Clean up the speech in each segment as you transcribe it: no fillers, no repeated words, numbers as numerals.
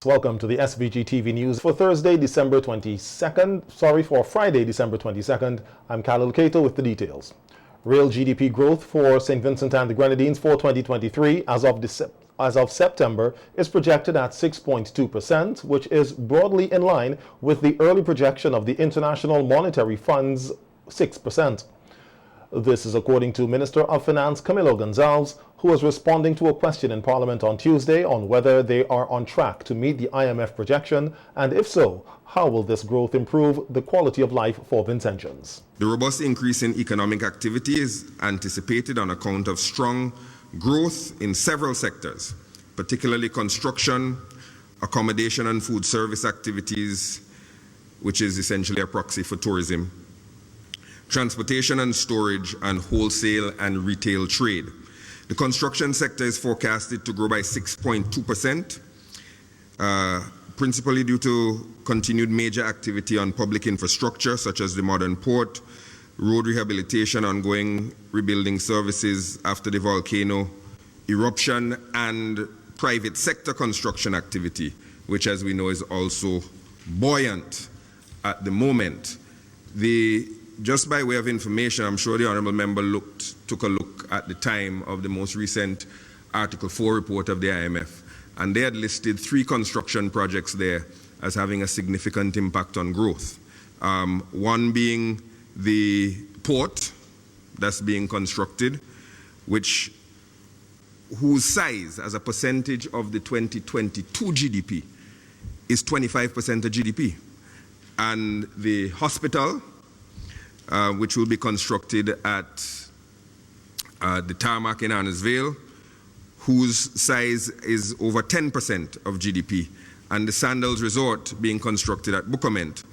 Welcome to the SVG-TV news for Friday, December 22nd. I'm Khalil Kato with the details. Real GDP growth for St. Vincent and the Grenadines for 2023 as of September is projected at 6.2%, which is broadly in line with the early projection of the International Monetary Fund's 6%. This is according to Minister of Finance Camilo Gonzalez, who was responding to a question in Parliament on Tuesday on whether they are on track to meet the IMF projection, and if so, how will this growth improve the quality of life for Vincentians? The robust increase in economic activity is anticipated on account of strong growth in several sectors, particularly construction, accommodation and food service activities, which is essentially a proxy for tourism, transportation and storage, and wholesale and retail trade. The construction sector is forecasted to grow by 6.2%, principally due to continued major activity on public infrastructure such as the modern port, road rehabilitation, ongoing rebuilding services after the volcano eruption, and private sector construction activity, which, as we know, is also buoyant at the moment. Just by way of information, I'm sure the Honourable Member took a look at the time of the most recent Article 4 report of the IMF, and they had listed 3 construction projects there as having a significant impact on growth. One being the port that's being constructed, whose size as a percentage of the 2022 GDP is 25% of GDP. And the hospital, which will be constructed at the tarmac in Annesville, whose size is over 10% of GDP, and the Sandals Resort being constructed at Bucament,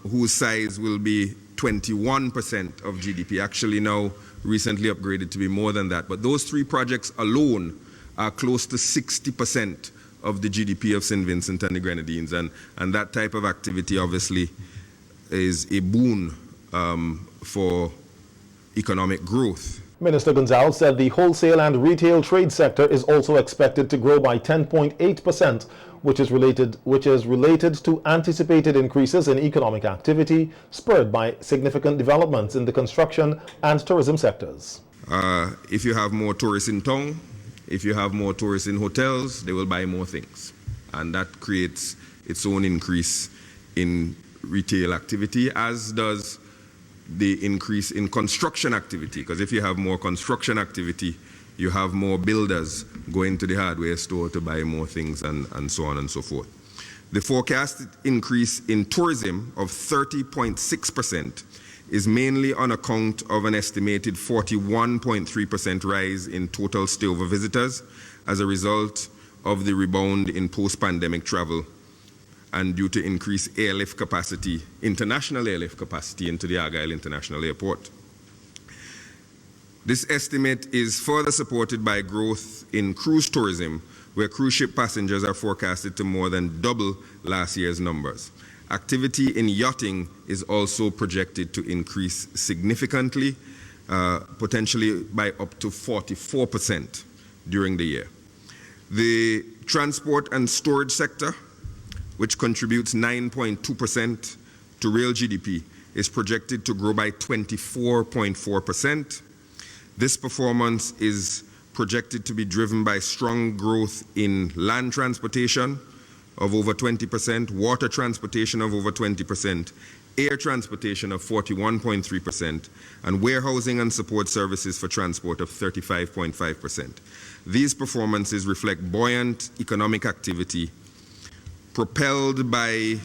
whose size will be 21% of GDP, actually now recently upgraded to be more than that. But those 3 projects alone are close to 60% of the GDP of St. Vincent and the Grenadines, and that type of activity obviously is a boon for economic growth. Minister Gonzalez said the wholesale and retail trade sector is also expected to grow by 10.8%, which is related to anticipated increases in economic activity spurred by significant developments in the construction and tourism sectors. If you have more tourists in town, if you have more tourists in hotels, they will buy more things, and that creates its own increase in retail activity, as does the increase in construction activity, because if you have more construction activity, you have more builders going to the hardware store to buy more things, and so on and so forth. The forecasted increase in tourism of 30.6% is mainly on account of an estimated 41.3% rise in total stayover visitors as a result of the rebound in post-pandemic travel, and due to increased airlift capacity, international airlift capacity into the Argyle International Airport. This estimate is further supported by growth in cruise tourism, where cruise ship passengers are forecasted to more than double last year's numbers. Activity in yachting is also projected to increase significantly, potentially by up to 44% during the year. The transport and storage sector, which contributes 9.2% to real GDP, is projected to grow by 24.4%. This performance is projected to be driven by strong growth in land transportation of over 20%, water transportation of over 20%, air transportation of 41.3%, and warehousing and support services for transport of 35.5%. These performances reflect buoyant economic activity propelled by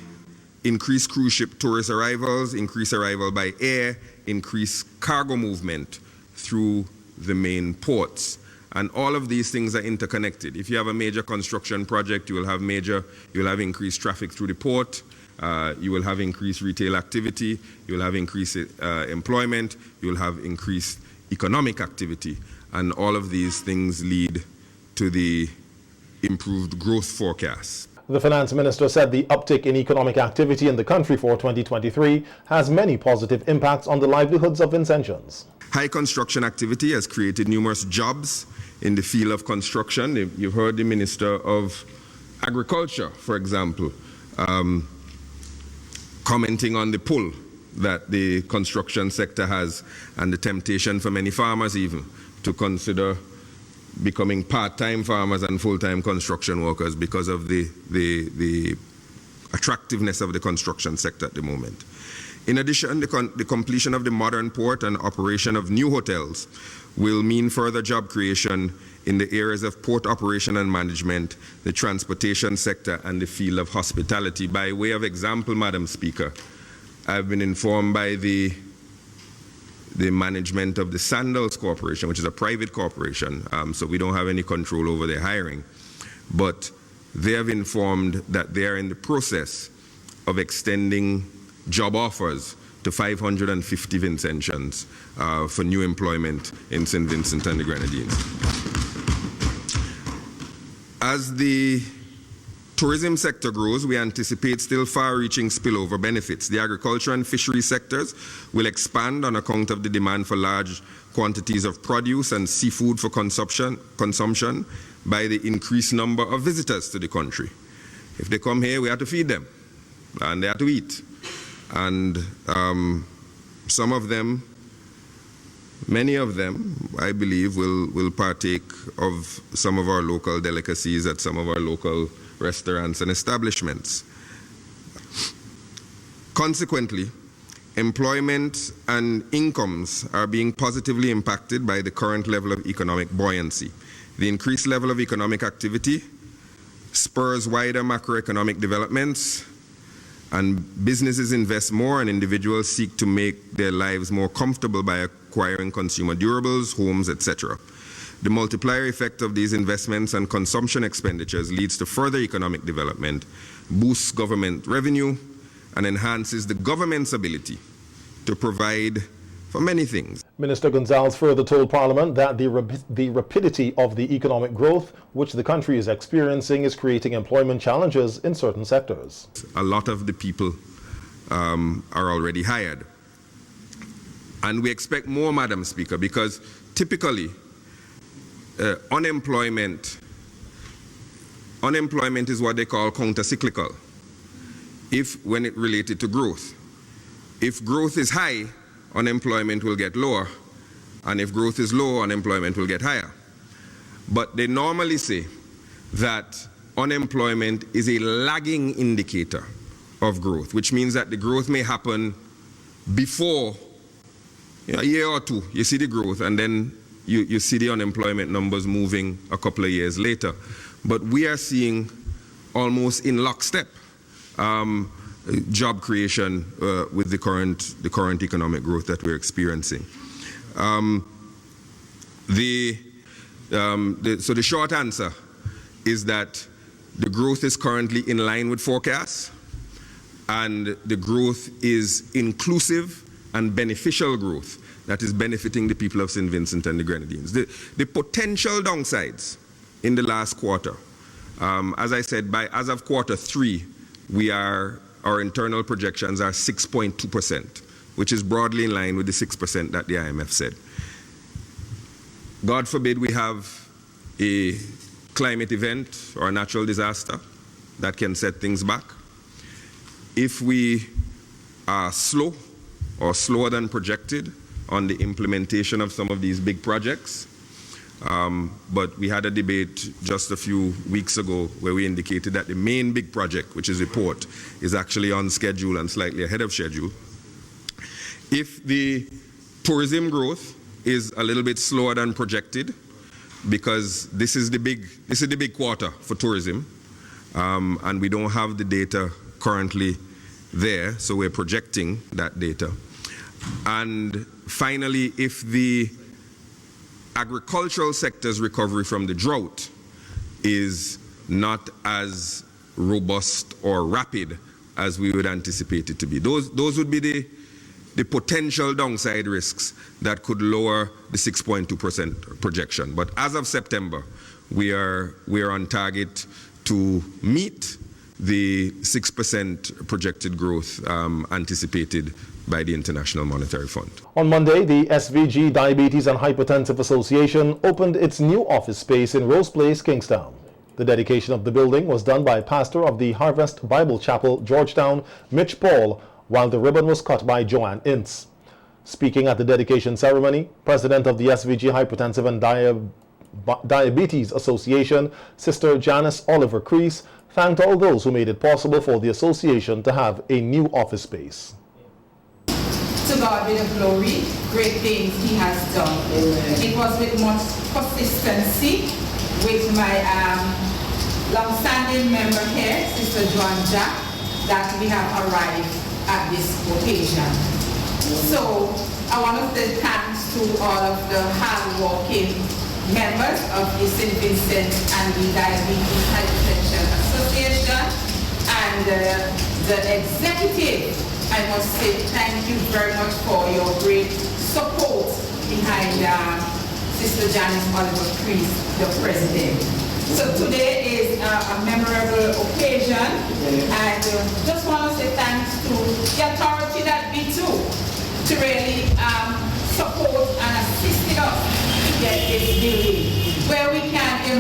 increased cruise ship tourist arrivals, increased arrival by air, increased cargo movement through the main ports. And all of these things are interconnected. If you have a major construction project, you will have increased traffic through the port, you will have increased retail activity, you will have increased employment, you will have increased economic activity. And all of these things lead to the improved growth forecast. The finance minister said the uptick in economic activity in the country for 2023 has many positive impacts on the livelihoods of Vincentians. High construction activity has created numerous jobs in the field of construction. You've heard the Minister of agriculture, for example, commenting on the pull that the construction sector has and the temptation for many farmers even to consider becoming part-time farmers and full-time construction workers because of the attractiveness of the construction sector at the moment. In addition, the completion of the modern port and operation of new hotels will mean further job creation in the areas of port operation and management, the transportation sector, and the field of hospitality. By way of example, Madam Speaker, I've been informed by the management of the Sandals Corporation, which is a private corporation, so we don't have any control over their hiring. But they have informed that they are in the process of extending job offers to 550 Vincentians for new employment in St. Vincent and the Grenadines. As the tourism sector grows, we anticipate still far-reaching spillover benefits. The agriculture and fishery sectors will expand on account of the demand for large quantities of produce and seafood for consumption by the increased number of visitors to the country. If they come here, we have to feed them, and they have to eat. And some of them, many of them, I believe, will partake of some of our local delicacies at some of our local restaurants and establishments. Consequently, employment and incomes are being positively impacted by the current level of economic buoyancy. The increased level of economic activity spurs wider macroeconomic developments, and businesses invest more and individuals seek to make their lives more comfortable by acquiring consumer durables, homes, etc. The multiplier effect of these investments and consumption expenditures leads to further economic development, boosts government revenue, and enhances the government's ability to provide for many things. Minister Gonzalez further told Parliament that the rapidity of the economic growth which the country is experiencing is creating employment challenges in certain sectors. A lot of the people are already hired. And we expect more, Madam Speaker, because typically unemployment is what they call counter-cyclical, when it related to growth. If growth is high, unemployment will get lower, and if growth is low, unemployment will get higher. But they normally say that unemployment is a lagging indicator of growth, which means that the growth may happen before a year or two. You see the growth, and then you see the unemployment numbers moving a couple of years later. But we are seeing almost in lockstep job creation with the current economic growth that we're experiencing. So the short answer is that the growth is currently in line with forecasts, and the growth is inclusive and beneficial growth that is benefiting the people of St. Vincent and the Grenadines. The potential downsides in the last quarter, as I said, as of quarter 3, our internal projections are 6.2%, which is broadly in line with the 6% that the IMF said. God forbid we have a climate event or a natural disaster that can set things back. If we are slow or slower than projected on the implementation of some of these big projects, but we had a debate just a few weeks ago where we indicated that the main big project, which is the port, is actually on schedule and slightly ahead of schedule. If the tourism growth is a little bit slower than projected, because this is the big quarter for tourism, and we don't have the data currently there, so we're projecting that data. And finally, if the agricultural sector's recovery from the drought is not as robust or rapid as we would anticipate it to be, those would be the potential downside risks that could lower the 6.2% projection. But as of September, we are on target to meet the 6% projected growth anticipated by the International Monetary Fund. On Monday, the SVG Diabetes and Hypertensive Association opened its new office space in Rose Place, Kingstown. The dedication of the building was done by pastor of the Harvest Bible Chapel, Georgetown, Mitch Paul, while the ribbon was cut by Joanne Ince. Speaking at the dedication ceremony, President of the SVG Hypertensive and Diabetes Association, Sister Janice Oliver Crease, thanked all those who made it possible for the association to have a new office space. To God be the glory, great things He has done. Amen. It was with much consistency with my long-standing member here, Sister Joan Jack, that we have arrived at this occasion. So I want to say thanks to all of the hard-working members of the St. Vincent and the Diabetes Hypertension Association and the executive. I must say thank you very much for your great support behind Sister Janice Oliver Crease, the president. So today is a memorable occasion, and just want to say thanks to the authority that we do to really support and assist us to get this building where we can,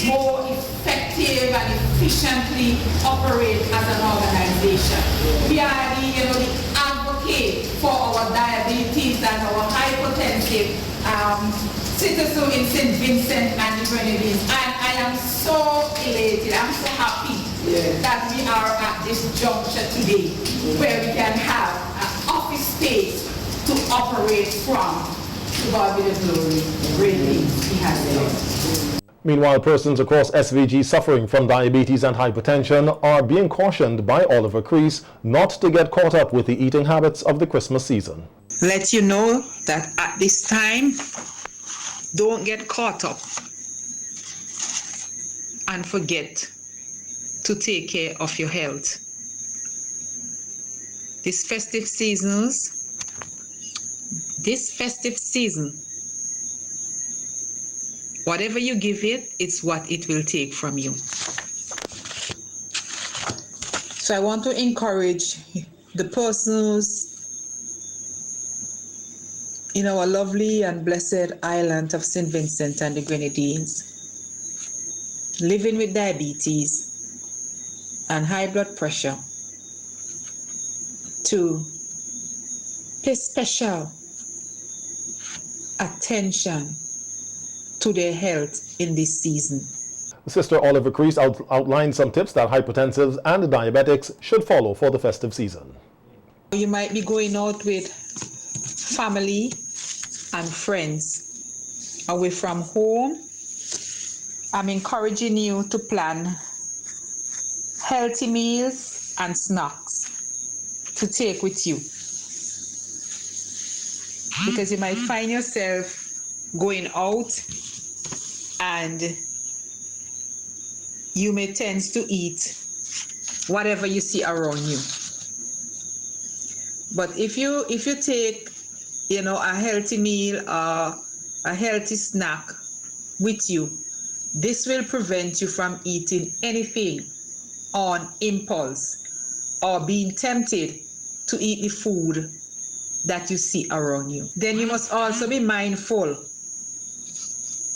more effective and efficiently operate as an organization. We are the advocate for our diabetes and our hypertensive citizens in St. Vincent and the Grenadines. And I am so elated, I'm so happy that we are at this juncture today where we can have an office space to operate from. To God be the glory, great things He has done. Meanwhile, persons across SVG suffering from diabetes and hypertension are being cautioned by Oliver Crease not to get caught up with the eating habits of the Christmas season. Let you know that at this time, don't get caught up and forget to take care of your health. This festive season, whatever you give it, it's what it will take from you. So I want to encourage the persons in our lovely and blessed island of St. Vincent and the Grenadines, living with diabetes and high blood pressure, to pay special attention to their health in this season. Sister Oliver Crease outlined some tips that hypertensives and diabetics should follow for the festive season. You might be going out with family and friends away from home. I'm encouraging you to plan healthy meals and snacks to take with you, because you might find yourself going out and you may tend to eat whatever you see around you. But if you take a healthy meal or a healthy snack with you, this will prevent you from eating anything on impulse or being tempted to eat the food that you see around you. Then you must also be mindful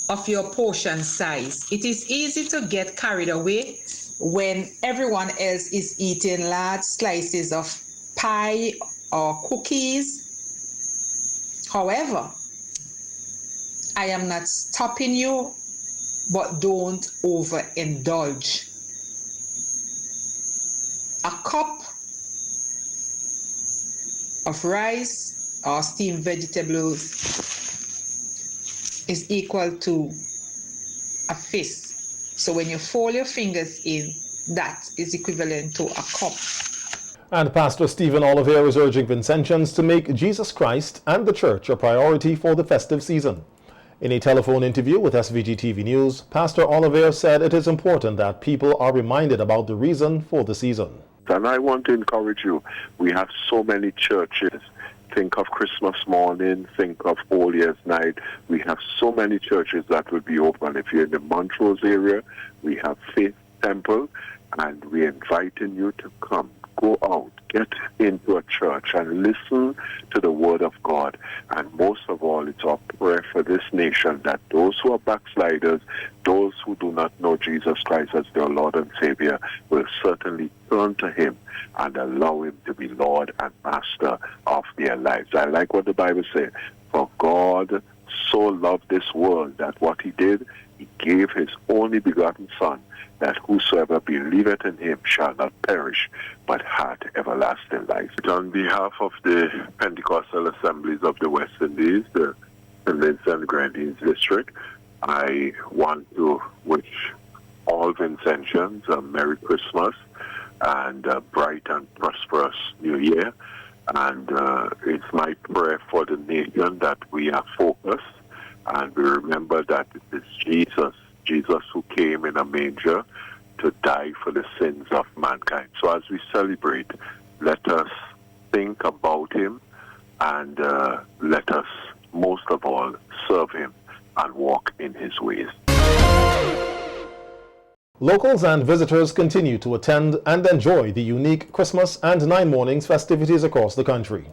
of your portion size. It is easy to get carried away when everyone else is eating large slices of pie or cookies. However, I am not stopping you, but don't overindulge. A cup of rice or steamed vegetables is equal to a fist. So when you fold your fingers in, that is equivalent to a cup. And Pastor Stephen Oliver is urging Vincentians to make Jesus Christ and the Church a priority for the festive season. In a telephone interview with SVG-TV News, Pastor Oliver said it is important that people are reminded about the reason for the season. And I want to encourage you. We have so many churches. Think of Christmas morning, think of All Year's Night. We have so many churches that will be open. If you're in the Montrose area, we have Faith Temple, and we're inviting you to come. go out, get into a church and listen to the word of God. And most of all, it's our prayer for this nation that those who are backsliders, those who do not know Jesus Christ as their Lord and Savior, will certainly turn to him and allow him to be Lord and Master of their lives. I like what the Bible says. For God so loved this world that what he did, he gave his only begotten Son, that whosoever believeth in him shall not perish, but have everlasting life. On behalf of the Pentecostal Assemblies of the West Indies, the St. Vincent and Grenadines District, I want to wish all Vincentians a Merry Christmas and a bright and prosperous New Year. And it's my prayer for the nation that we are focused and we remember that it is Jesus who came in a manger to die for the sins of mankind. So as we celebrate, let us think about him and let us, most of all, serve him and walk in his ways. Locals and visitors continue to attend and enjoy the unique Christmas and Nine Mornings festivities across the country.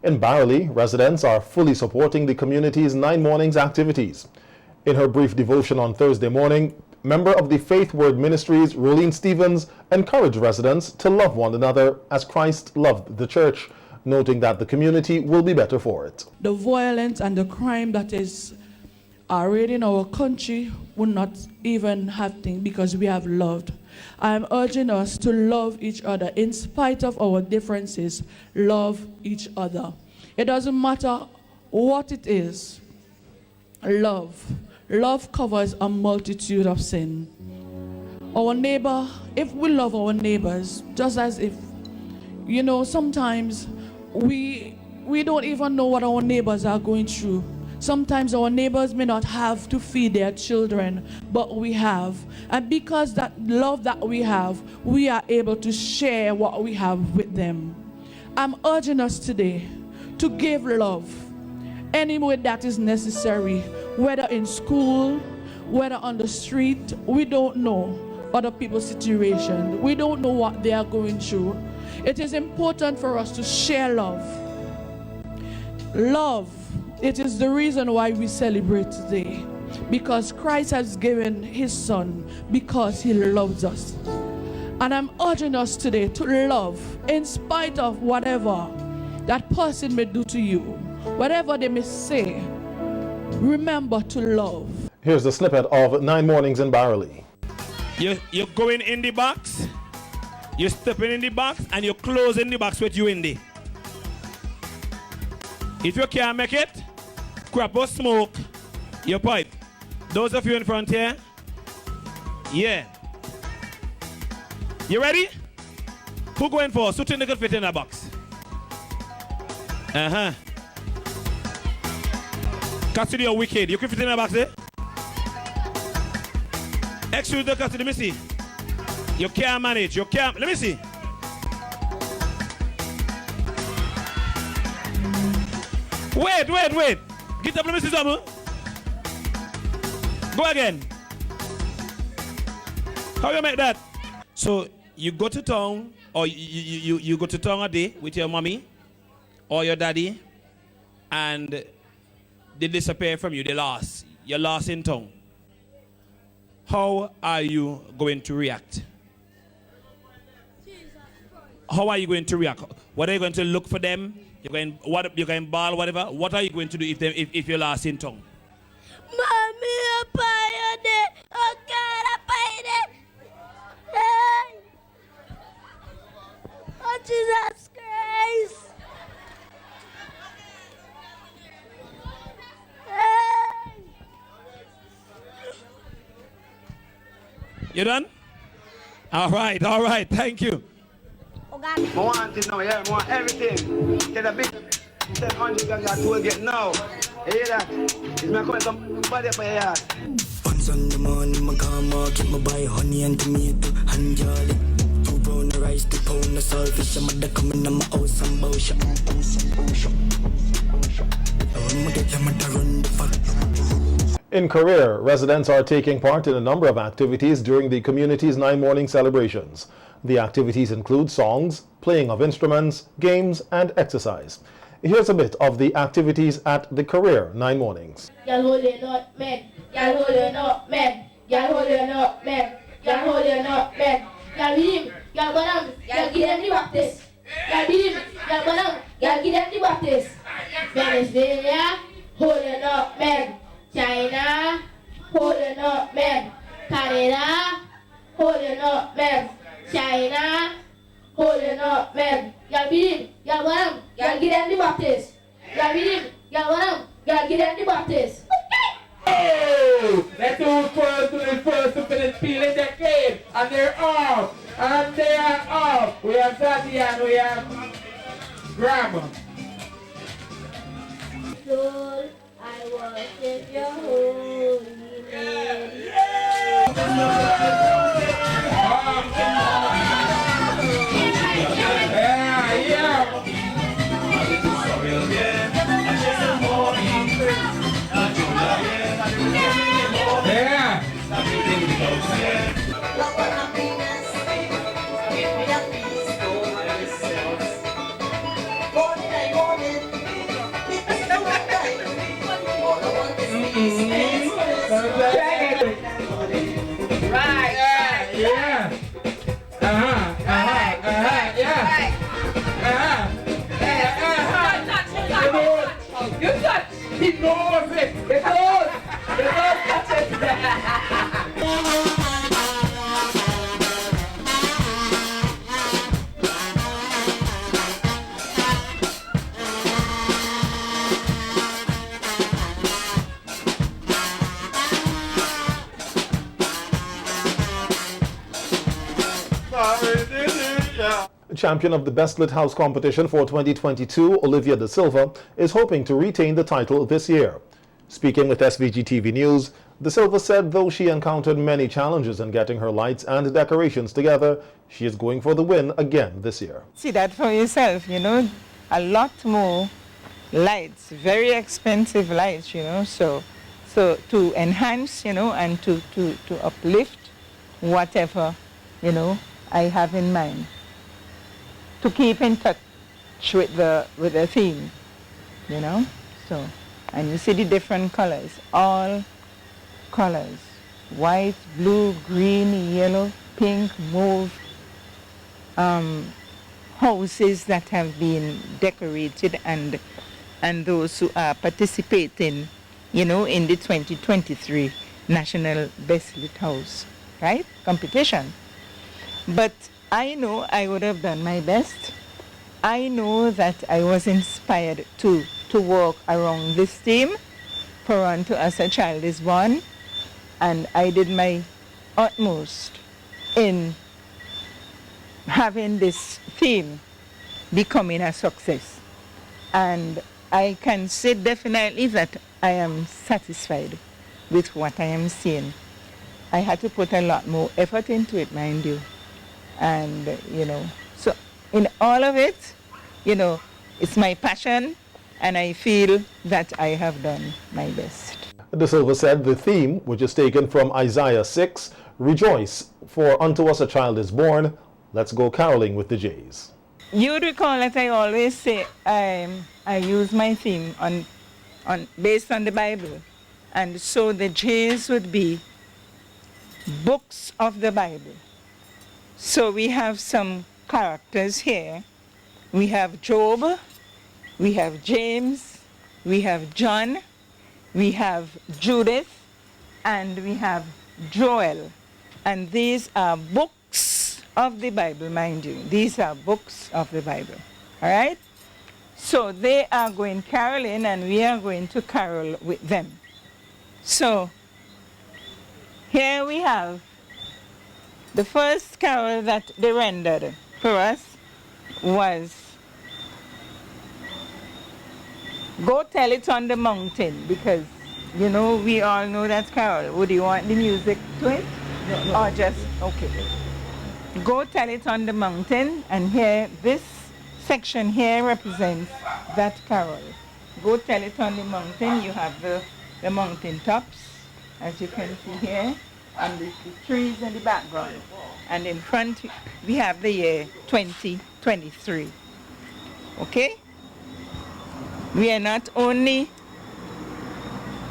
In Barley, residents are fully supporting the community's Nine Mornings activities. In her brief devotion on Thursday morning, member of the Faith Word Ministries, Rolene Stevens, encouraged residents to love one another as Christ loved the church, noting that the community will be better for it. The violence and the crime that is already in our country will not even happen because we have loved. I am urging us to love each other in spite of our differences. Love each other. It doesn't matter what it is. Love covers a multitude of sin. Our neighbor, if we love our neighbors, just as if, sometimes we don't even know what our neighbors are going through. Sometimes our neighbors may not have to feed their children, but we have. And because that love that we have, we are able to share what we have with them. I'm urging us today to give love any way that is necessary, whether in school, whether on the street. We don't know other people's situation. We don't know what they are going through. It is important for us to share love. Love. It is the reason why we celebrate today, because Christ has given his Son because he loves us. And I'm urging us today to love in spite of whatever that person may do to you, whatever they may say. Remember to love. Here's a snippet of Nine Mornings in Barley. You're going in the box, you're stepping in the box, and you're closing the box with you in there. If you can't make it, grab or smoke your pipe. Those of you in front here, yeah. You ready? Who going first? Who think they could fit in that box? Cassidy, you're wicked. You can fit in that box, eh? Excuse the Cassidy, let me see. You can't manage. You can't. Let me see. Wait. Get up, let me see something. Go again. How you make that? So you go to town, or you go to town a day with your mommy or your daddy, and they disappear from you. You're lost in town. How are you going to react? How are you going to react? What are you going to look for them? You're going ball, whatever. What are you going to do if you're lost in town? Mommy, I'm there. Oh God, I'm hey. Oh Jesus Christ. Hey. You done? All right. Thank you. I want it now, yeah, I want everything. Get a bit 700 guys you will get now. You hear that? It's my coming somebody up my yard. On Sunday morning, I come market, I buy honey and tomato and jolly. 2 pound of rice, 2 pound of saltfish, I'm at coming on my house and bowsha. I'm gonna get them at the run the fuck. In Career, residents are taking part in a number of activities during the community's Nine Morning celebrations. The activities include songs, playing of instruments, games, and exercise. Here's a bit of the activities at the Career 9 Mornings. Y'all hold your nutmeg, y'all hold your nutmeg, y'all hold your nutmeg, y'all hold your nutmeg, y'all beat him, y'all go down, y'all give them the baptist, y'all beat him, y'all go down, y'all give them the baptist. Venezuela, hold your nutmeg, China, hold your nutmeg, Canada, hold your nutmeg, China, hold your nutmeg, y'all beat him, y'all go down, y'all give them the baptist, y'all beat him, y'all go down, y'all give them the baptist. Hey! Let's do first to the first to finish peeling the cake. And they're off. And they are off. We have Zadie and we have Grandma. Lord, I worship your holy name. You touch! He knows it! It knows! It knows touch it! Champion of the Best Lit House competition for 2022, Olivia De Silva, is hoping to retain the title this year. Speaking with SVG-TV News, De Silva said though she encountered many challenges in getting her lights and decorations together, she is going for the win again this year. See that for yourself, you know, a lot more lights, very expensive lights, you know, so to enhance, you know, and to uplift whatever, you know, I have in mind. To keep in touch with the theme, you know. So, and you see the different colors, all colors, white, blue, green, yellow, pink, mauve, houses that have been decorated and those who are participating, you know, in the 2023 National Best Lit House, right, competition. But I know I would have done my best. I know that I was inspired to work around this theme for unto us a child is born, and I did my utmost in having this theme becoming a success. And I can say definitely that I am satisfied with what I am seeing. I had to put a lot more effort into it, mind you. And, you know, so in all of it, you know, it's my passion, and I feel that I have done my best. De Silva said the theme, which is taken from Isaiah 6, Rejoice, for unto us a child is born. Let's go caroling with the Jays. You recall that I always say I use my theme based on the Bible. And so the Jays would be books of the Bible. So we have some characters here. We have Job, we have James, we have John, we have Judith, and we have Joel. And these are books of the Bible, mind you. These are books of the Bible, all right? So they are going caroling, and we are going to carol with them. So here we have the first carol that they rendered for us was Go Tell It on the Mountain, because, you know, we all know that carol. Would you want the music to it? No. Or just, okay. Go Tell It on the Mountain, and here, this section here represents that carol. Go Tell It on the Mountain. You have the mountain tops, as you can see here. and the trees in the background. And in front, we have the year 2023. Okay? We are not only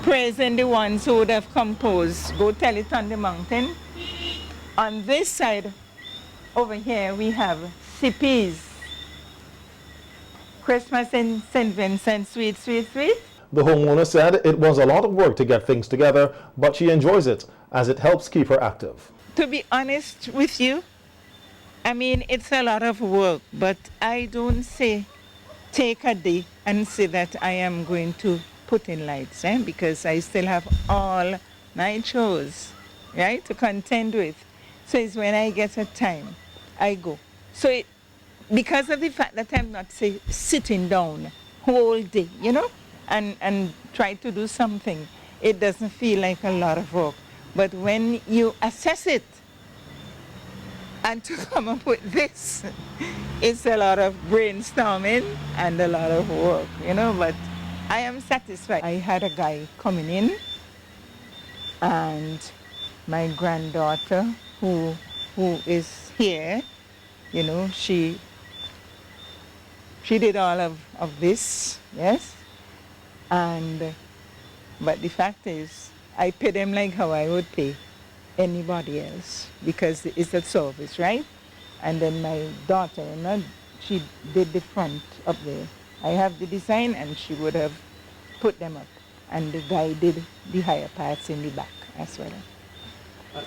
praising the ones who would have composed Go Tell It on the Mountain. On this side, over here, we have CP's Christmas in St. Vincent, Sweet, Sweet, Sweet. The homeowner said it was a lot of work to get things together, but she enjoys it as it helps keep her active. To be honest with you, I mean, it's a lot of work, but I don't say take a day and say that I am going to put in lights, because I still have all my chores, right, to contend with. So it's when I get a time, I go. So because of the fact that I'm not, say, sitting down whole day, you know, and try to do something, it doesn't feel like a lot of work. But when you assess it, and to come up with this, it's a lot of brainstorming and a lot of work, you know, but I am satisfied. I had a guy coming in, and my granddaughter, who is here, you know, she did all of this, yes, but the fact is, I pay them like how I would pay anybody else, because it's a service, right? And then my daughter, you know, she did the front up there. I have the design, and she would have put them up. And the guy did the higher parts in the back as well.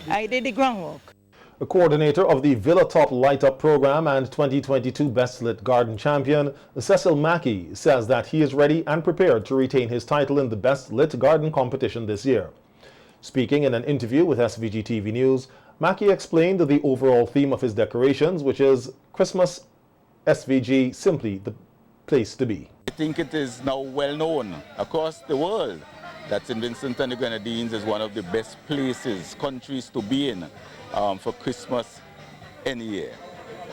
I did the groundwork. A coordinator of the Villa Top Light Up program and 2022 Best Lit Garden Champion, Cecil Mackey, says that he is ready and prepared to retain his title in the Best Lit Garden competition this year. Speaking in an interview with SVG-TV News, Mackey explained the overall theme of his decorations, which is Christmas SVG, simply the place to be. I think it is now well known across the world that St. Vincent and the Grenadines is one of the best places, countries to be in for Christmas any year.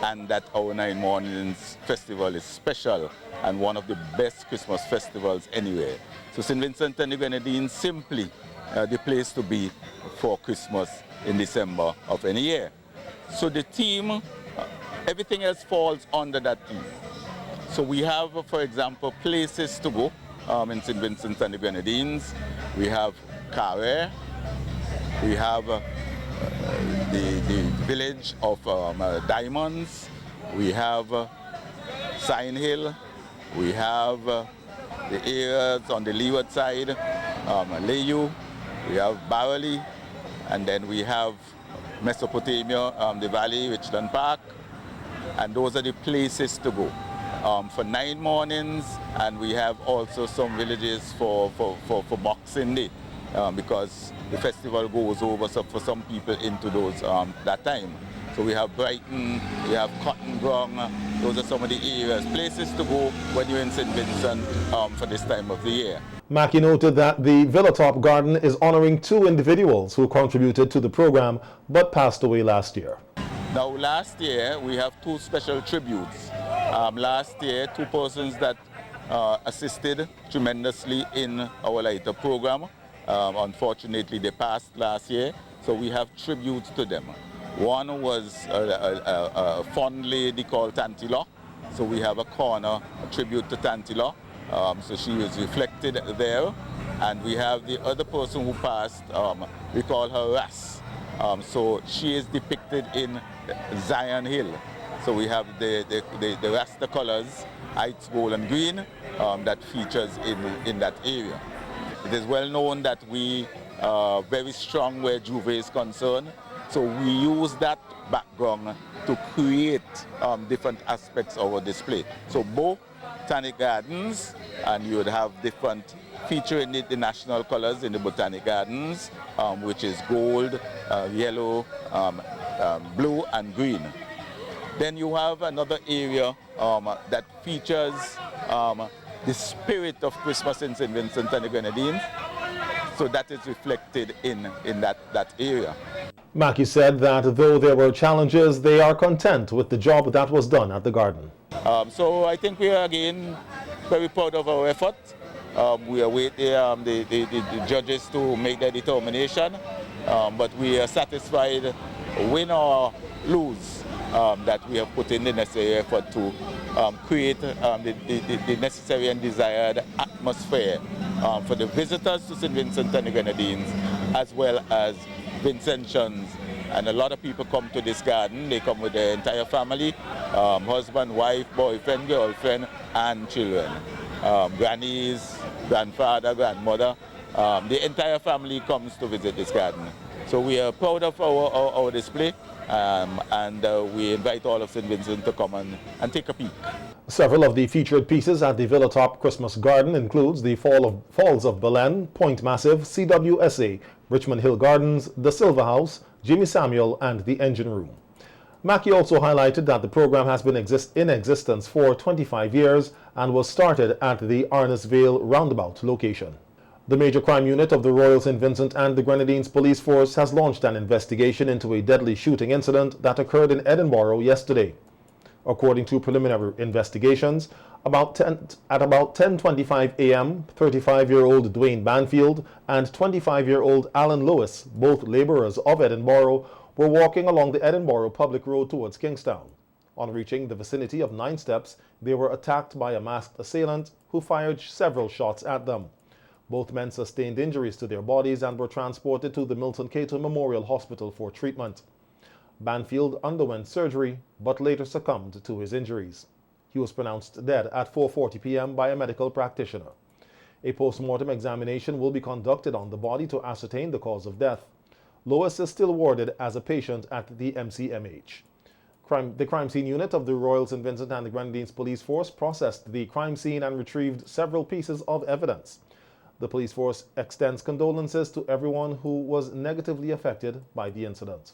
And that our 9 Mornings Festival is special and one of the best Christmas festivals anywhere. So St. Vincent and the Grenadines simply the place to be for Christmas in December of any year. So the theme, everything else falls under that theme. So we have, for example, places to go in St. Vincent and the Grenadines. We have Carré, we have the village of Diamonds, we have Sign Hill, we have the areas on the leeward side, Layu, we have Barley, and then we have Mesopotamia, the Valley, Richland Park, and those are the places to go for 9 mornings, and we have also some villages for Boxing Day, because the festival goes over for some people into those that time. So we have Brighton, we have Cotton Grong, those are some of the areas, places to go when you're in St. Vincent for this time of the year. Mackey noted that the Villa Top Garden is honoring 2 individuals who contributed to the program but passed away last year. Now last year we have 2 special tributes. Last year 2 persons that assisted tremendously in our Light Up program. Unfortunately they passed last year, so we have tributes to them. One was a fond lady called Tantila, so we have a corner, a tribute to Tantila. So she is reflected there. And we have the other person who passed, we call her Ras. So she is depicted in Zion Hill. So we have the Rasta colors, Heights, Gold and Green, that features in that area. It is well known that we are very strong where Juve is concerned. So we use that background to create different aspects of our display. So both Botanic Gardens, and you would have different featuring the national colors in the Botanic Gardens, which is gold, yellow, blue and green. Then you have another area that features the spirit of Christmas in St. Vincent and the Grenadines. So that is reflected in that area. Mackey said that though there were challenges, they are content with the job that was done at the garden. So I think we are again very proud of our effort. We await the judges to make their determination. but we are satisfied, win or lose, that we have put in the necessary effort to create the necessary and desired atmosphere for the visitors to St. Vincent and the Grenadines, as well as Vincentians. And a lot of people come to this garden. They come with their entire family, husband, wife, boyfriend, girlfriend, and children. Grannies, grandfather, grandmother. The entire family comes to visit this garden. So we are proud of our display, and we invite all of St. Vincent to come and take a peek. Several of the featured pieces at the Villa Top Christmas Garden includes the Falls of Belen, Point Massive, CWSA, Richmond Hill Gardens, the Silver House, Jimmy Samuel, and the Engine Room. Mackey also highlighted that the program has been in existence for 25 years and was started at the Arnesvale Roundabout location. The Major Crime Unit of the Royal St. Vincent and the Grenadines Police Force has launched an investigation into a deadly shooting incident that occurred in Edinburgh yesterday. According to preliminary investigations, at about 10:25 a.m., 35-year-old Dwayne Banfield and 25-year-old Alan Lewis, both laborers of Edinburgh, were walking along the Edinburgh Public Road towards Kingstown. On reaching the vicinity of 9 Steps, they were attacked by a masked assailant who fired several shots at them. Both men sustained injuries to their bodies and were transported to the Milton Cato Memorial Hospital for treatment. Banfield underwent surgery but later succumbed to his injuries. He was pronounced dead at 4:40 p.m. by a medical practitioner. A post-mortem examination will be conducted on the body to ascertain the cause of death. Lois is still warded as a patient at the MCMH. The crime scene unit of the Royal St. Vincent and the Grenadines Police Force processed the crime scene and retrieved several pieces of evidence. The police force extends condolences to everyone who was negatively affected by the incident.